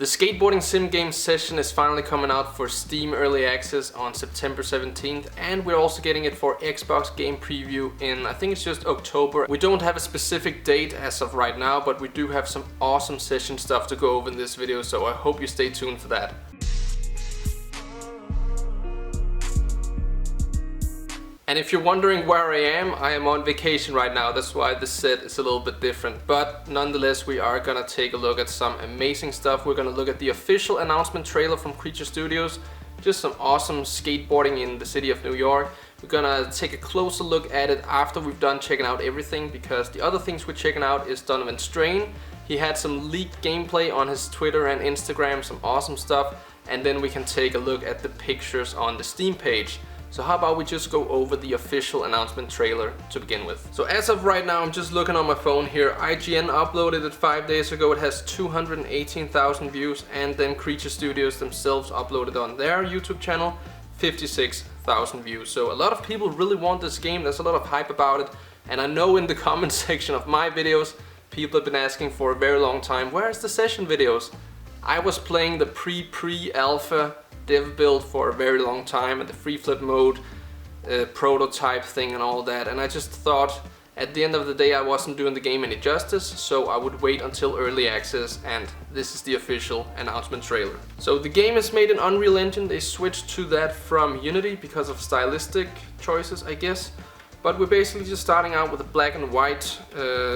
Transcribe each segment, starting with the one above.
The skateboarding sim game session is finally coming out for Steam Early Access on September 17th, and we're also getting it for Xbox Game Preview in, I think it's just October. We don't have a specific date as of right now, but we do have some awesome session stuff to go over in this video, so I hope you stay tuned for that. And if you're wondering where I am on vacation right now. That's why this set is a little bit different. But nonetheless, we are gonna take a look at some amazing stuff. We're gonna look at the official announcement trailer from Creature Studios. Just some awesome skateboarding in the city of New York. We're gonna take a closer look at it after we've done checking out everything, because the other things we're checking out is Donovan Strain. He had some leaked gameplay on his Twitter and Instagram, some awesome stuff. And then we can take a look at the pictures on the Steam page. So how about we just go over the official announcement trailer to begin with. So as of right now, I'm just looking on my phone here. IGN uploaded it 5 days ago. It has 218,000 views, and then Creature Studios themselves uploaded on their YouTube channel 56,000 views. So a lot of people really want this game. There's a lot of hype about it, and I know in the comment section of my videos, people have been asking for a very long time, where's the session videos? I was playing the pre-alpha dev build for a very long time, and the free flip mode prototype thing and all that, and I just thought at the end of the day I wasn't doing the game any justice, so I would wait until early access, and this is the official announcement trailer. So the game is made in Unreal Engine. They switched to that from Unity because of stylistic choices, I guess. But we're basically just starting out with a black and white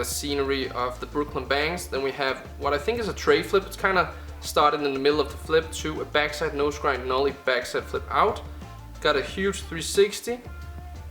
scenery of the Brooklyn Banks. Then we have what I think is a tray flip. It's kind of started in the middle of the flip to a backside nose grind nollie backside flip out. Got a huge 360.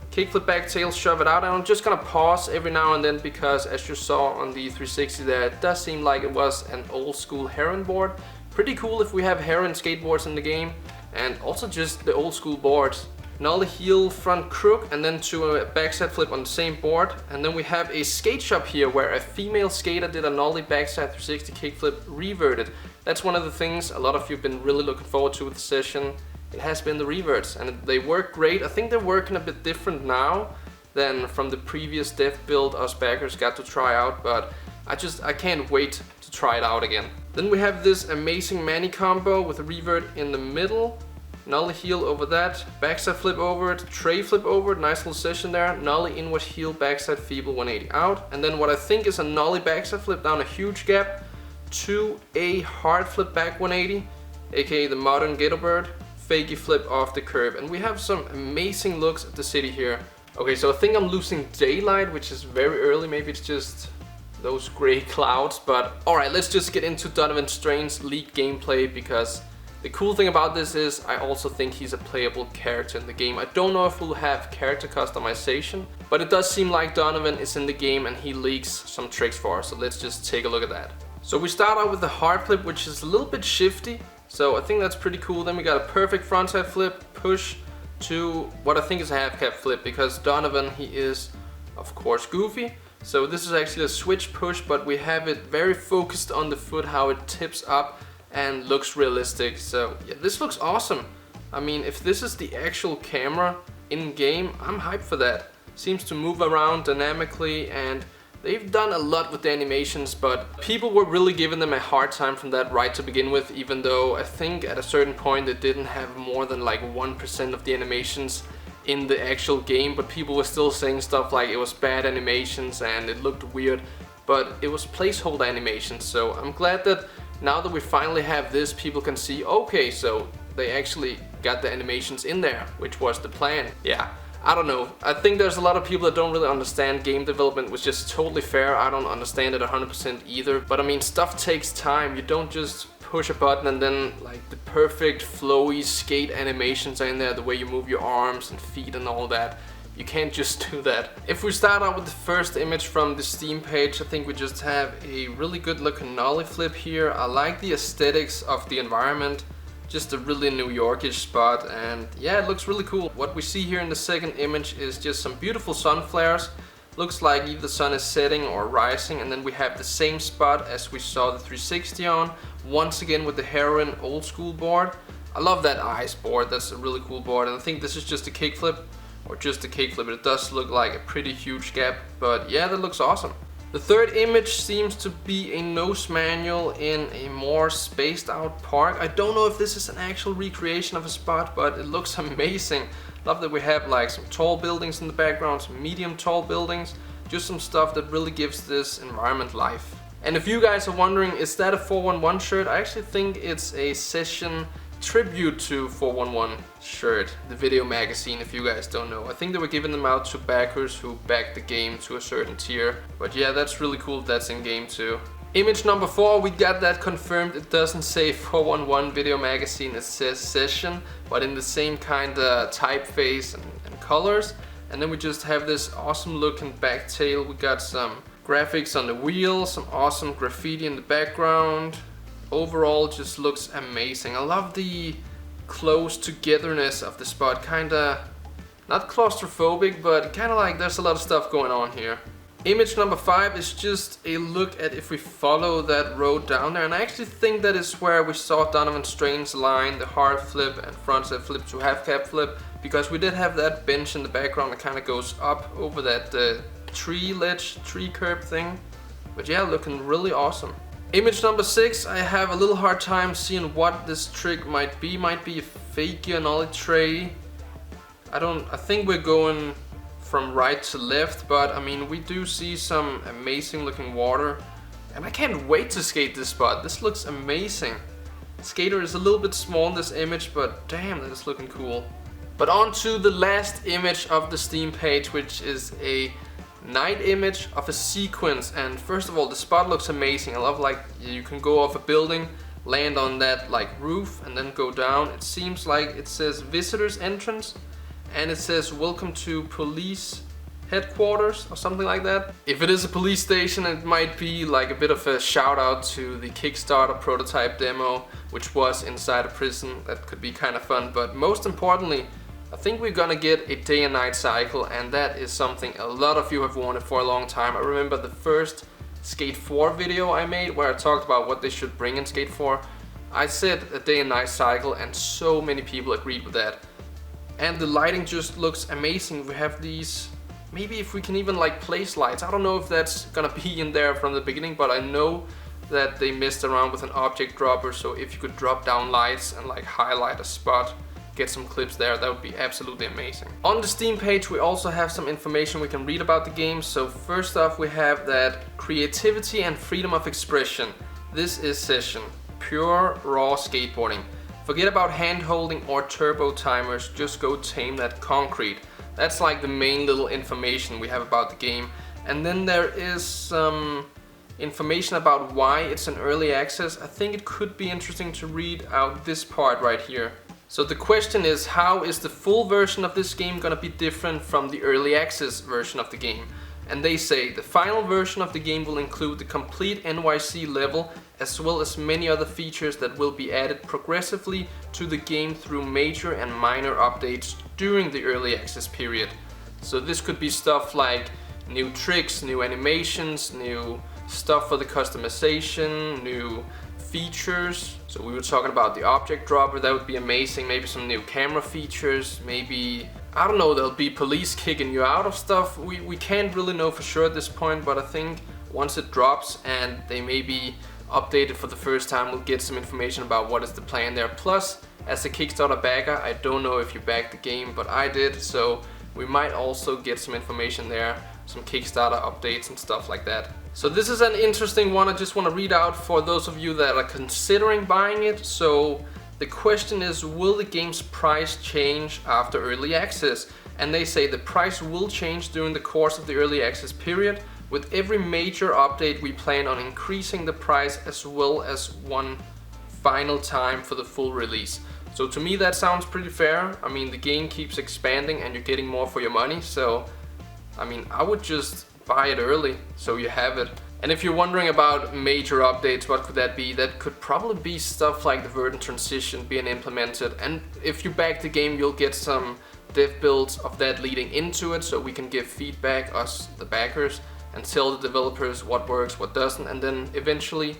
Kickflip back tail, shove it out. And I'm just gonna pause every now and then because, as you saw on the 360 there, it does seem like it was an old school Heroin board. Pretty cool if we have Heroin skateboards in the game, and also just the old school boards. Nollie heel front crook, and then to a backside flip on the same board. And then we have a skate shop here where a female skater did a nollie backside 360 kickflip reverted. That's one of the things a lot of you have been really looking forward to with the session. It has been the reverts, and they work great. I think they're working a bit different now than from the previous dev build us backers got to try out, but I can't wait to try it out again. Then we have this amazing Manny combo with a revert in the middle. Nollie heel over that, backside flip over it, tray flip over it, nice little session there, nollie inward heel, backside feeble 180 out, and then what I think is a nollie backside flip down a huge gap to a hard flip back 180, aka the modern Gator Bird, fakey flip off the curb, and we have some amazing looks at the city here. Okay, so I think I'm losing daylight, which is very early, maybe it's just those gray clouds, but alright, let's just get into Donovan Strain's leaked gameplay, because the cool thing about this is I also think he's a playable character in the game. I don't know if we'll have character customization, but it does seem like Donovan is in the game and he leaks some tricks for us, so let's just take a look at that. So we start out with the hard flip, which is a little bit shifty, so I think that's pretty cool. Then we got a perfect frontside flip, push to what I think is a half cap flip, because Donovan, he is of course goofy. So this is actually a switch push, but we have it very focused on the foot, how it tips up and looks realistic. So yeah, this looks awesome. I mean, if this is the actual camera in game, I'm hyped for that. Seems to move around dynamically, and they've done a lot with the animations, but people were really giving them a hard time from that right to begin with, even though I think at a certain point they didn't have more than like 1% of the animations in the actual game, but people were still saying stuff like it was bad animations and it looked weird, but it was placeholder animations. So I'm glad that now that we finally have this, people can see, okay, so they actually got the animations in there, which was the plan. Yeah, I don't know. I think there's a lot of people that don't really understand game development, which is totally fair. I don't understand it 100% either. But I mean, stuff takes time. You don't just push a button and then like the perfect flowy skate animations are in there, the way you move your arms and feet and all that. You can't just do that. If we start out with the first image from the Steam page, I think we just have a really good looking nollie flip here. I like the aesthetics of the environment, just a really New Yorkish spot, and yeah, it looks really cool. What we see here in the second image is just some beautiful sun flares. Looks like either the sun is setting or rising, and then we have the same spot as we saw the 360 on, once again with the Heroin old school board. I love that ice board, that's a really cool board, and I think this is just a kickflip, or just a kickflip, but it does look like a pretty huge gap, but yeah, that looks awesome. The third image seems to be a nose manual in a more spaced out park. I don't know if this is an actual recreation of a spot, but it looks amazing. Love that we have like some tall buildings in the background, some medium tall buildings, just some stuff that really gives this environment life. And if you guys are wondering, is that a 411 shirt? I actually think it's a session tribute to 411 shirt, the video magazine, if you guys don't know. I think they were giving them out to backers who backed the game to a certain tier. But yeah, that's really cool that's in game too. Image number 4, we got that confirmed. It doesn't say 411 video magazine, it says session, but in the same kind of typeface and colors. And then we just have this awesome looking back tail. We got some graphics on the wheel, some awesome graffiti in the background. Overall just looks amazing. I love the close togetherness of the spot, kinda not claustrophobic, but kinda like there's a lot of stuff going on here. Image number 5 is just a look at if we follow that road down there, and I actually think that is where we saw Donovan Strain's line, the hard flip and frontside flip to half cab flip, because we did have that bench in the background that kinda goes up over that tree ledge, tree curb thing. But yeah, looking really awesome. Image number 6, I have a little hard time seeing what this trick might be. Might be a fake nollie tray. I think we're going from right to left, but I mean, we do see some amazing looking water. And I can't wait to skate this spot. This looks amazing. Skater is a little bit small in this image, but damn, that is looking cool. But on to the last image of the Steam page, which is a night image of a sequence. And first of all, the spot looks amazing. I love like you can go off a building, land on that like roof and then go down. It seems like it says visitors entrance and it says welcome to police headquarters or something like that. If it is a police station, it might be like a bit of a shout out to the Kickstarter prototype demo, which was inside a prison. That could be kind of fun, but most importantly, I think we're gonna get a day and night cycle, and that is something a lot of you have wanted for a long time. I remember the first Skate 4 video I made where I talked about what they should bring in Skate 4. I said a day and night cycle and so many people agreed with that. And the lighting just looks amazing. We have these, maybe if we can even like place lights. I don't know if that's gonna be in there from the beginning, but I know that they messed around with an object dropper, so if you could drop down lights and like highlight a spot, get some clips there, that would be absolutely amazing. On the Steam page we also have some information we can read about the game. So first off, we have that creativity and freedom of expression. This is session, pure raw skateboarding. Forget about hand holding or turbo timers, just go tame that concrete. That's like the main little information we have about the game. And then there is some information about why it's an early access. I think it could be interesting to read out this part right here. So the question is, how is the full version of this game gonna be different from the early access version of the game? And they say the final version of the game will include the complete NYC level as well as many other features that will be added progressively to the game through major and minor updates during the early access period. So this could be stuff like new tricks, new animations, new stuff for the customization, new features. So we were talking about the object dropper, that would be amazing. Maybe some new camera features, maybe, I don't know, there'll be police kicking you out of stuff. We can't really know for sure at this point, but I think once it drops and they maybe update it for the first time, we'll get some information about what is the plan there. Plus, as a Kickstarter backer, I don't know if you backed the game, but I did, so we might also get some information there, some Kickstarter updates and stuff like that. So this is an interesting one I just want to read out for those of you that are considering buying it. So the question is, will the game's price change after early access? And they say the price will change during the course of the early access period. With every major update, we plan on increasing the price as well as one final time for the full release. So to me that sounds pretty fair. I mean, the game keeps expanding and you're getting more for your money. So I mean, I would just buy it early so you have it. And if you're wondering about major updates, what could that be? That could probably be stuff like the verdant transition being implemented. And if you back the game, you'll get some dev builds of that leading into it, so we can give feedback, us the backers, and tell the developers what works, what doesn't. And then eventually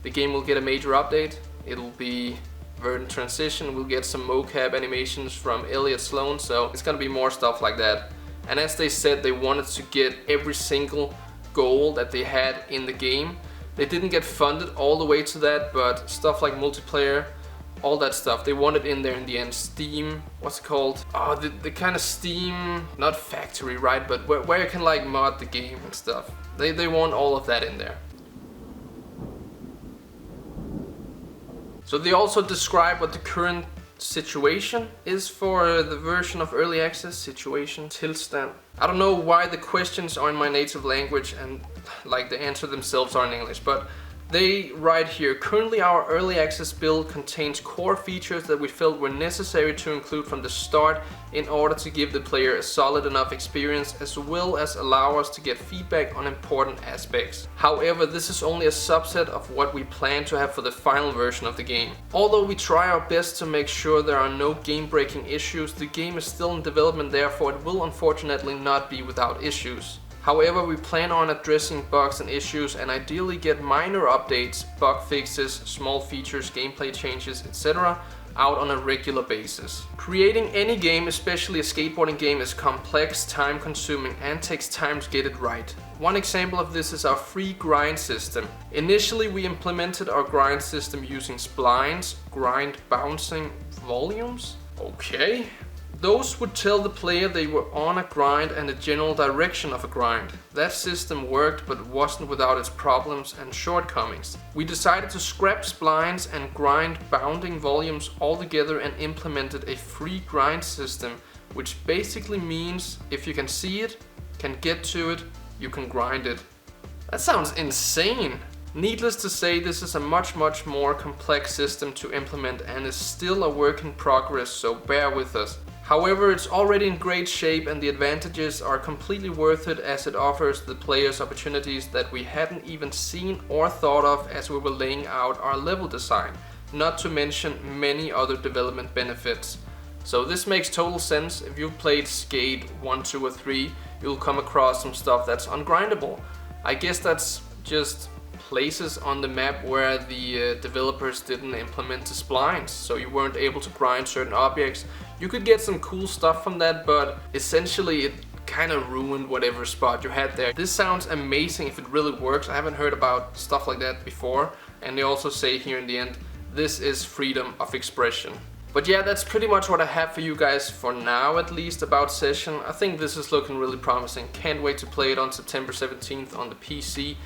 the game will get a major update. It'll be verdant transition, we'll get some mocap animations from Elliot Sloan, so it's gonna be more stuff like that. And as they said, they wanted to get every single goal that they had in the game. They didn't get funded all the way to that, but stuff like multiplayer, all that stuff, they wanted in there in the end. Steam, what's it called? Oh, the kind of Steam, not factory, right? But where you can like mod the game and stuff. They want all of that in there. So they also describe what the current situation is for the version of early access. Situation, tilstand. I don't know why the questions are in my native language and like the answer themselves are in English, but they write here, currently our early access build contains core features that we felt were necessary to include from the start in order to give the player a solid enough experience as well as allow us to get feedback on important aspects. However, this is only a subset of what we plan to have for the final version of the game. Although we try our best to make sure there are no game-breaking issues, the game is still in development, therefore it will unfortunately not be without issues. However, we plan on addressing bugs and issues and ideally get minor updates, bug fixes, small features, gameplay changes, etc. out on a regular basis. Creating any game, especially a skateboarding game, is complex, time consuming and takes time to get it right. One example of this is our free grind system. Initially we implemented our grind system using splines, grind bouncing volumes. Okay. Those would tell the player they were on a grind and the general direction of a grind. That system worked but wasn't without its problems and shortcomings. We decided to scrap splines and grind bounding volumes altogether and implemented a free grind system, which basically means if you can see it, can get to it, you can grind it. That sounds insane! Needless to say, this is a much more complex system to implement and is still a work in progress, so bear with us. However, it's already in great shape and the advantages are completely worth it as it offers the players opportunities that we hadn't even seen or thought of as we were laying out our level design, not to mention many other development benefits. So this makes total sense. If you've played Skate 1, 2 or 3, you'll come across some stuff that's ungrindable. I guess that's just places on the map where the developers didn't implement the splines, so you weren't able to grind certain objects. You could get some cool stuff from that, but essentially it kind of ruined whatever spot you had there. This sounds amazing if it really works. I haven't heard about stuff like that before, and they also say here in the end, this is freedom of expression. But yeah, that's pretty much what I have for you guys for now, at least, about Session. I think this is looking really promising. Can't wait to play it on September 17th on the PC.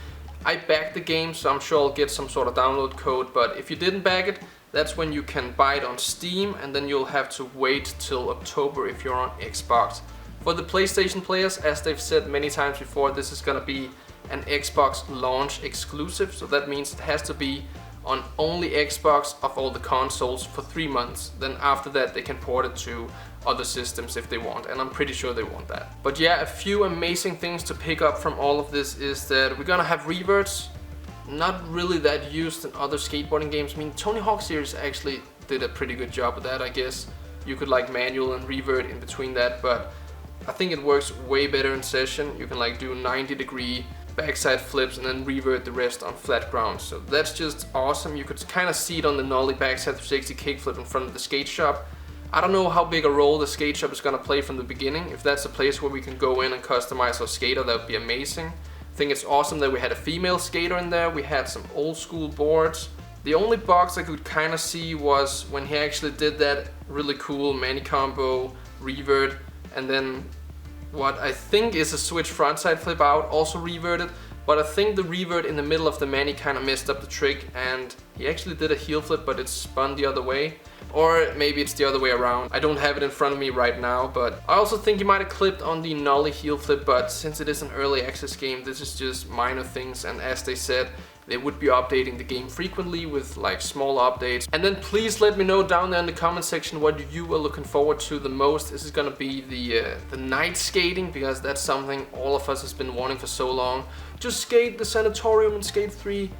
I backed the game, so I'm sure I'll get some sort of download code, but if you didn't back it, that's when you can buy it on Steam, and then you'll have to wait till October if you're on Xbox. For the PlayStation players, as they've said many times before, this is gonna be an Xbox launch exclusive, so that means it has to be on only Xbox of all the consoles for 3 months. Then after that they can port it to other systems if they want, and I'm pretty sure they want that. But yeah, a few amazing things to pick up from all of this is that we're gonna have reverts. Not really that used in other skateboarding games. I mean, Tony Hawk series actually did a pretty good job with that, I guess. You could like manual and revert in between that, but I think it works way better in Session. You can like do 90-degree backside flips and then revert the rest on flat ground. So that's just awesome. You could kind of see it on the nollie backside 360 kickflip in front of the skate shop. I don't know how big a role the skate shop is going to play from the beginning. If that's a place where we can go in and customize our skater, that would be amazing. I think it's awesome that we had a female skater in there. We had some old school boards. The only bugs I could kind of see was when he actually did that really cool mani combo revert, and then what I think is a switch frontside flip out also reverted, but I think the revert in the middle of the mani kind of messed up the trick, and he actually did a heel flip but it spun the other way. Or maybe it's the other way around. I don't have it in front of me right now, but I also think you might have clipped on the nollie heel flip, but since it is an early access game, this is just minor things, and as they said, they would be updating the game frequently with like small updates. And then please let me know down there in the comment section what you are looking forward to the most. Is it gonna be the night skating? Because that's something all of us has been wanting for so long. Just skate the sanatorium in Skate 3.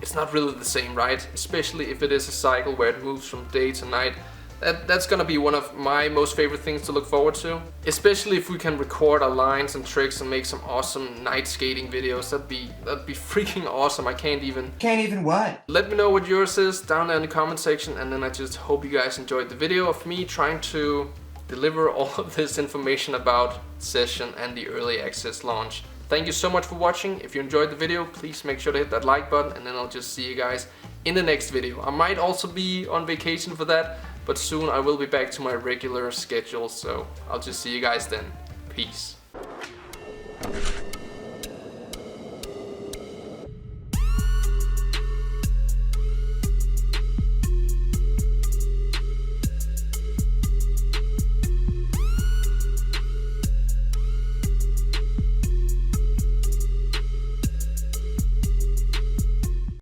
It's not really the same, right? Especially if it is a cycle where it moves from day to night. That's gonna be one of my most favorite things to look forward to. Especially if we can record our lines and tricks and make some awesome night skating videos. That'd be freaking awesome. I can't even what? Let me know what yours is down there in the comment section, and then I just hope you guys enjoyed the video of me trying to deliver all of this information about Session and the early access launch. Thank you so much for watching. If you enjoyed the video, please make sure to hit that like button, and then I'll just see you guys in the next video. I might also be on vacation for that, but soon I will be back to my regular schedule, so I'll just see you guys then. Peace.